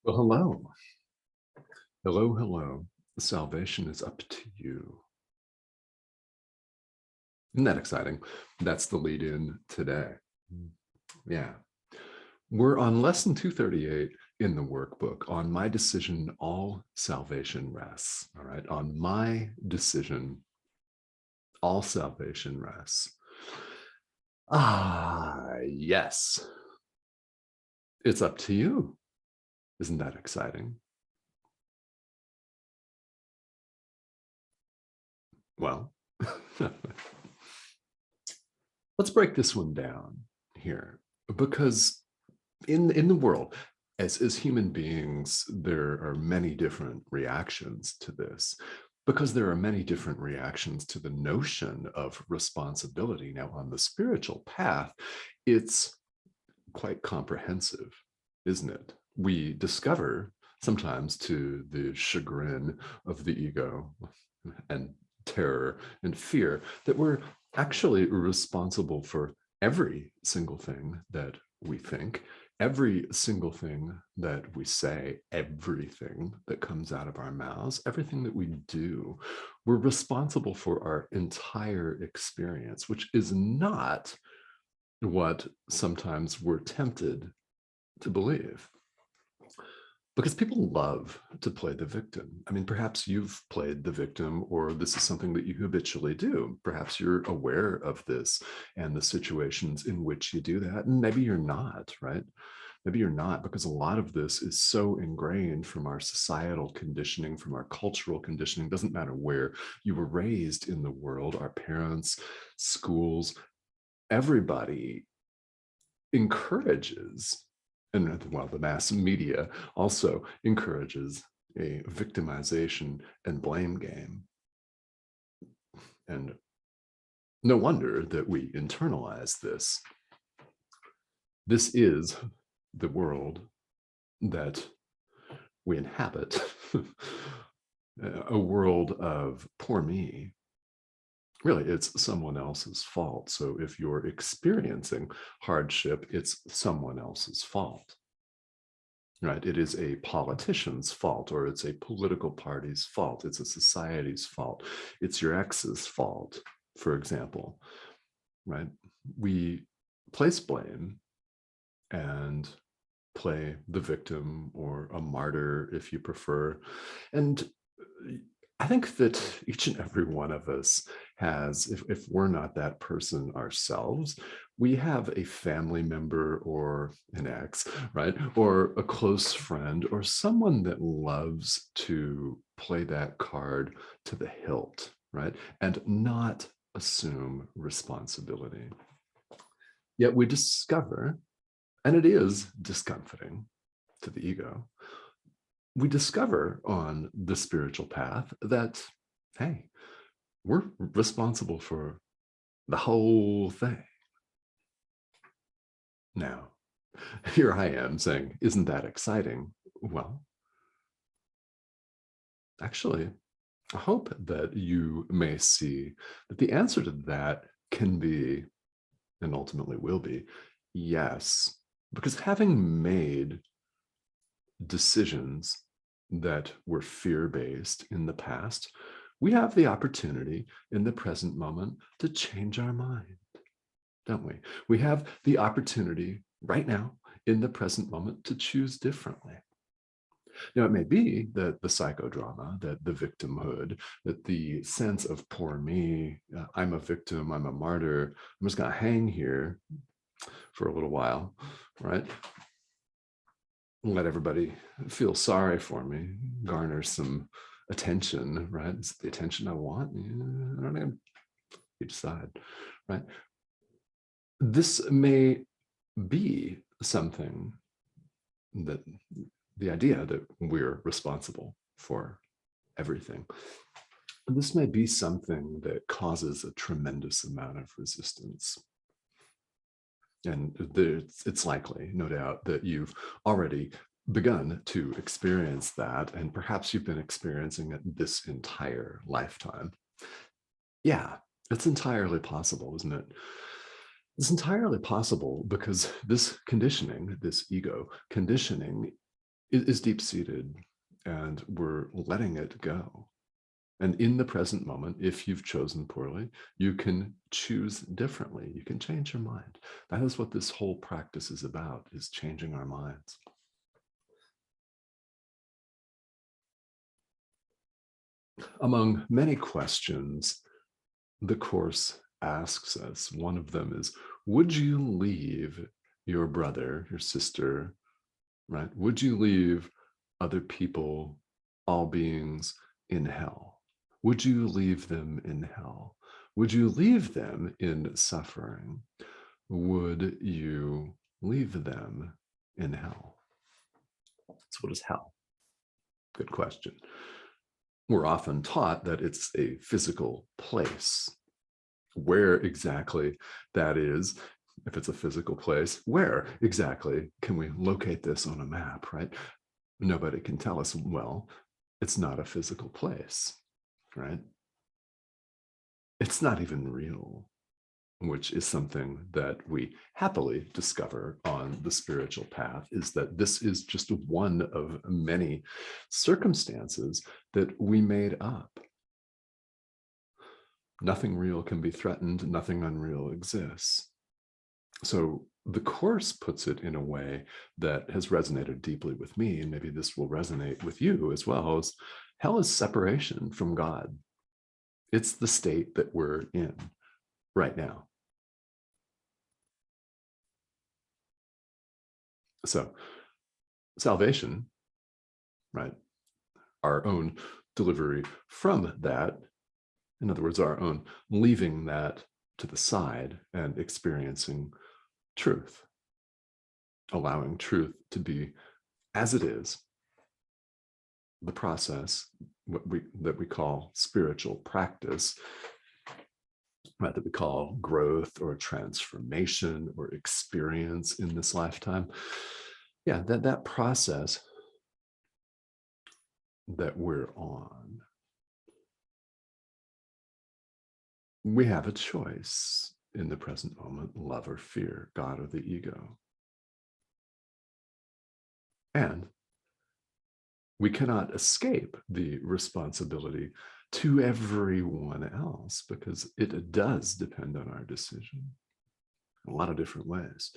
Well, hello. Hello, hello. Salvation is up to you. Isn't that exciting? That's the lead in today. Yeah. We're on lesson 238 in the workbook. On my decision, all salvation rests. All right. On my decision, all salvation rests. Yes. It's up to you. Isn't that exciting? Well, let's break this one down here because in the world, as human beings, there are many different reactions to this because there are many different reactions to the notion of responsibility. Now, on the spiritual path, it's quite comprehensive, isn't it? We discover sometimes to the chagrin of the ego and terror and fear that we're actually responsible for every single thing that we think, every single thing that we say, everything that comes out of our mouths, everything that we do. We're responsible for our entire experience, which is not what sometimes we're tempted to believe. Because people love to play the victim. I mean, perhaps you've played the victim, or this is something that you habitually do. Perhaps you're aware of this and the situations in which you do that. And maybe you're not, right? Maybe you're not, because a lot of this is so ingrained from our societal conditioning, from our cultural conditioning. Doesn't matter where you were raised in the world, our parents, schools, everybody encourages, and well, the mass media also encourages a victimization and blame game. And no wonder that we internalize this. This is the world that we inhabit, a world of poor me. Really, it's someone else's fault. So if you're experiencing hardship, it's someone else's fault, right? It is a politician's fault, or it's a political party's fault. It's a society's fault. It's your ex's fault, for example, right? We place blame and play the victim or a martyr, if you prefer. And I think that each and every one of us has, if we're not that person ourselves, we have a family member or an ex, right? Or a close friend or someone that loves to play that card to the hilt, right? And not assume responsibility. Yet we discover, and it is discomforting to the ego, we discover on the spiritual path that, hey, we're responsible for the whole thing. Now, here I am saying, isn't that exciting? Well, actually, I hope that you may see that the answer to that can be, and ultimately will be, yes. Because having made decisions that were fear-based in the past, we have the opportunity in the present moment to change our mind, don't we? We have the opportunity right now in the present moment to choose differently. Now, it may be that the psychodrama, that the victimhood, that the sense of poor me, I'm a victim, I'm a martyr, I'm just going to hang here for a little while, right? Let everybody feel sorry for me, garner some attention, right? It's the attention I want. I don't know. You decide, right? This may be something that the idea that we're responsible for everything. This may be something that causes a tremendous amount of resistance. And it's likely, no doubt, that you've already begun to experience that, and perhaps you've been experiencing it this entire lifetime. Yeah, it's entirely possible, isn't it? It's entirely possible because this conditioning, this ego conditioning, is deep-seated, and we're letting it go. And in the present moment, if you've chosen poorly, you can choose differently. You can change your mind. That is what this whole practice is about, is changing our minds. Among many questions the Course asks us, one of them is, would you leave your brother, your sister, right? Would you leave other people, all beings, in hell? Would you leave them in hell? Would you leave them in suffering? Would you leave them in hell? So what is hell? Good question. We're often taught that it's a physical place. Where exactly that is, if it's a physical place, where exactly can we locate this on a map, right? Nobody can tell us, well, it's not a physical place, right? It's not even real, which is something that we happily discover on the spiritual path, is that this is just one of many circumstances that we made up. Nothing real can be threatened, nothing unreal exists. So the Course puts it in a way that has resonated deeply with me, and maybe this will resonate with you as well, as hell is separation from God. It's the state that we're in right now. So salvation, right, our own delivery from that, in other words, our own leaving that to the side and experiencing truth, allowing truth to be as it is, the process that we call spiritual practice, right, that we call growth or transformation or experience in this lifetime. Yeah, that process that we're on, we have a choice in the present moment: love or fear, God or the ego. And we cannot escape the responsibility to everyone else, because it does depend on our decision. A lot of different ways.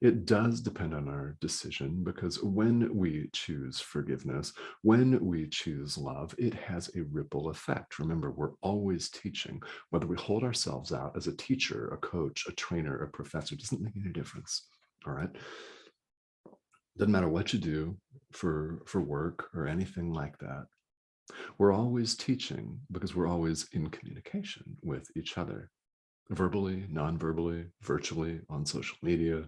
It does depend on our decision, because when we choose forgiveness, when we choose love, it has a ripple effect. Remember, we're always teaching. Whether we hold ourselves out as a teacher, a coach, a trainer, a professor, doesn't make any difference. All right. Doesn't matter what you do for work or anything like that. We're always teaching, because we're always in communication with each other, verbally, non-verbally, virtually, on social media.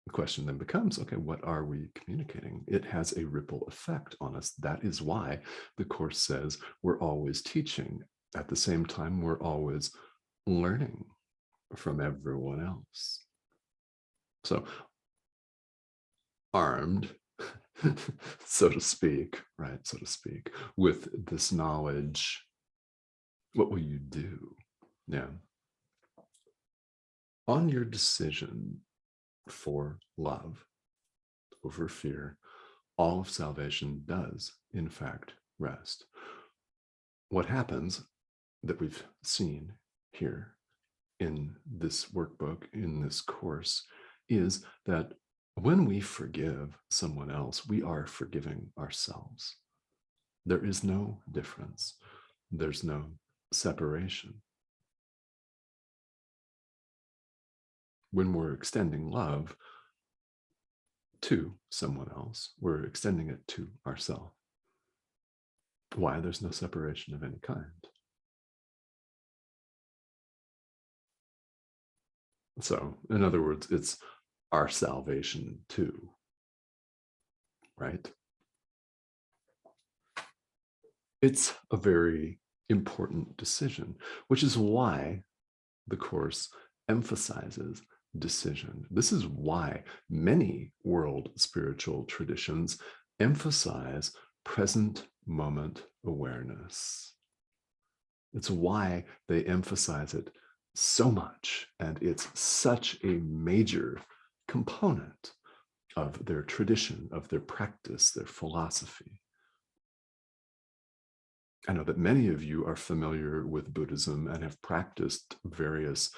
The question then becomes, okay, what are we communicating? It has a ripple effect on us. That is why the Course says we're always teaching. At the same time, we're always learning from everyone else. So armed, so to speak, right, so to speak, with this knowledge, what will you do? Yeah. On your decision for love over fear, all of salvation does, in fact, rest. What happens, that we've seen here in this workbook, in this course, is that when we forgive someone else, we are forgiving ourselves. There is no difference. There's no separation. When we're extending love to someone else, we're extending it to ourselves. Why? There's no separation of any kind. So, in other words, it's our salvation too, right? It's a very important decision, which is why the Course emphasizes decision. This is why many world spiritual traditions emphasize present moment awareness. It's why they emphasize it so much, and it's such a major component of their tradition, of their practice, their philosophy. I know that many of you are familiar with Buddhism and have practiced various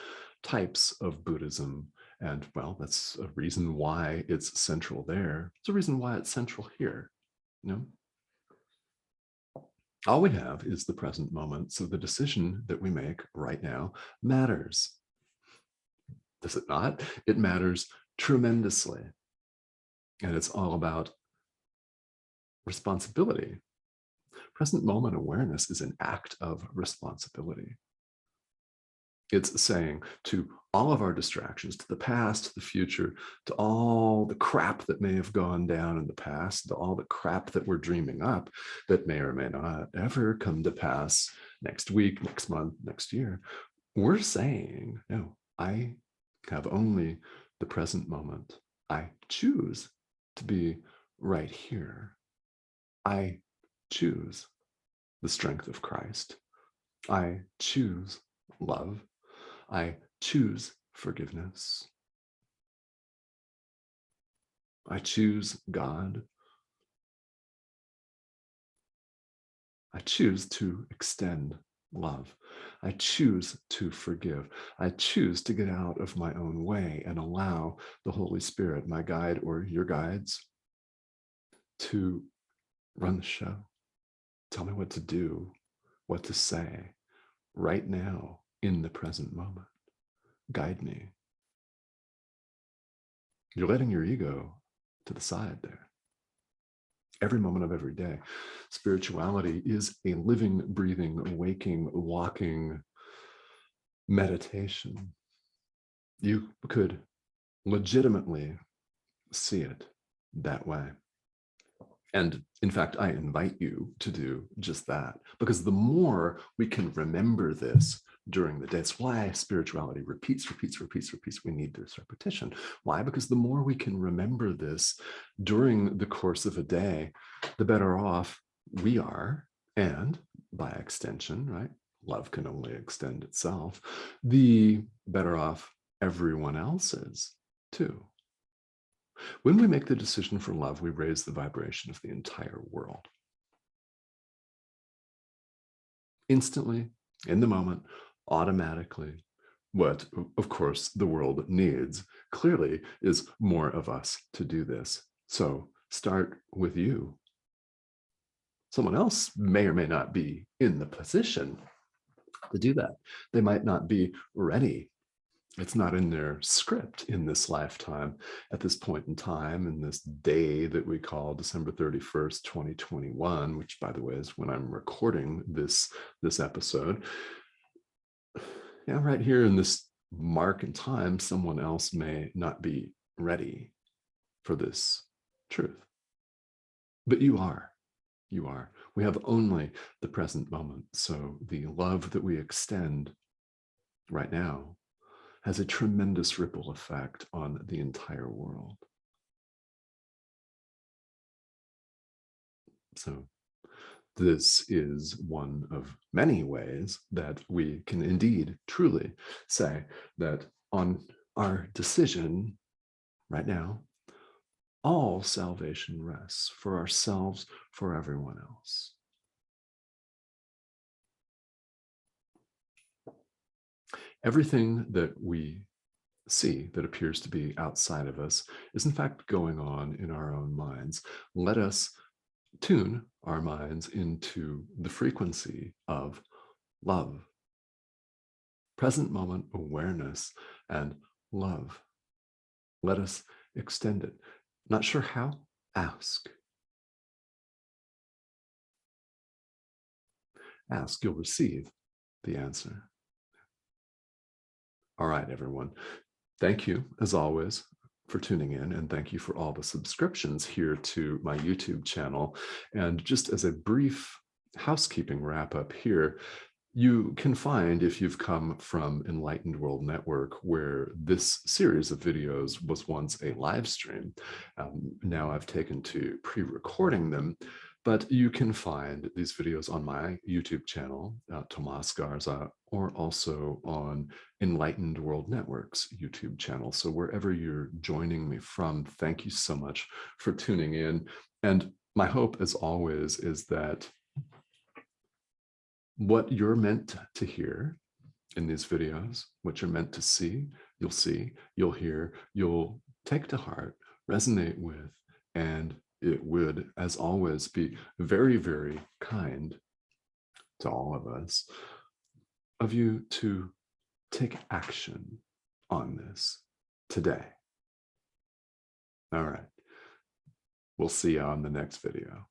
types of Buddhism. And well, that's a reason why it's central there. It's a reason why it's central here. You know? All we have is the present moment. So the decision that we make right now matters. Does it not? It matters tremendously. And it's all about responsibility. Present moment awareness is an act of responsibility. It's saying to all of our distractions, to the past, to the future, to all the crap that may have gone down in the past, to all the crap that we're dreaming up that may or may not ever come to pass next week, next month, next year, we're saying, no, I have only the present moment. I choose to be right here. I choose the strength of Christ. I choose love. I choose forgiveness. I choose God. I choose to extend love. I choose to forgive. I choose to get out of my own way and allow the Holy Spirit, my guide or your guides, to run the show. Tell me what to do, what to say right now in the present moment. Guide me. You're letting your ego to the side there. Every moment of every day. Spirituality is a living, breathing, waking, walking meditation. You could legitimately see it that way. And in fact, I invite you to do just that, because the more we can remember this during the day, it's why spirituality repeats. We need this repetition. Why? Because the more we can remember this during the course of a day, the better off we are. And by extension, right? Love can only extend itself. The better off everyone else is too. When we make the decision for love, we raise the vibration of the entire world. Instantly, in the moment, automatically. What, of course, the world needs clearly is more of us to do this. So start with you. Someone else may or may not be in the position to do that. They might not be ready. It's not in their script in this lifetime, at this point in time, in this day that we call December 31st, 2021, which, by the way, is when I'm recording this episode. Yeah, right here in this mark in time, someone else may not be ready for this truth. But you are. You are. We have only the present moment. So the love that we extend right now has a tremendous ripple effect on the entire world. So this is one of many ways that we can indeed truly say that on our decision right now, all salvation rests for ourselves, for everyone else. Everything that we see that appears to be outside of us is in fact going on in our own minds. Let us tune our minds into the frequency of love, present moment awareness, and love. Let us extend it. Not sure how? Ask. Ask, you'll receive the answer. All right, everyone. Thank you, as always, for tuning in, and thank you for all the subscriptions here to my YouTube channel. And just as a brief housekeeping wrap up here, you can find, if you've come from Enlightened World Network, where this series of videos was once a live stream, now I've taken to pre-recording them, But you can find these videos on my YouTube channel, Tomas Garza, or also on Enlightened World Network's YouTube channel. So wherever you're joining me from, thank you so much for tuning in. And my hope, as always, is that what you're meant to hear in these videos, what you're meant to see, you'll hear, you'll take to heart, resonate with, and it would, as always, be very, very kind to all of us of you to take action on this today. All right. We'll see you on the next video.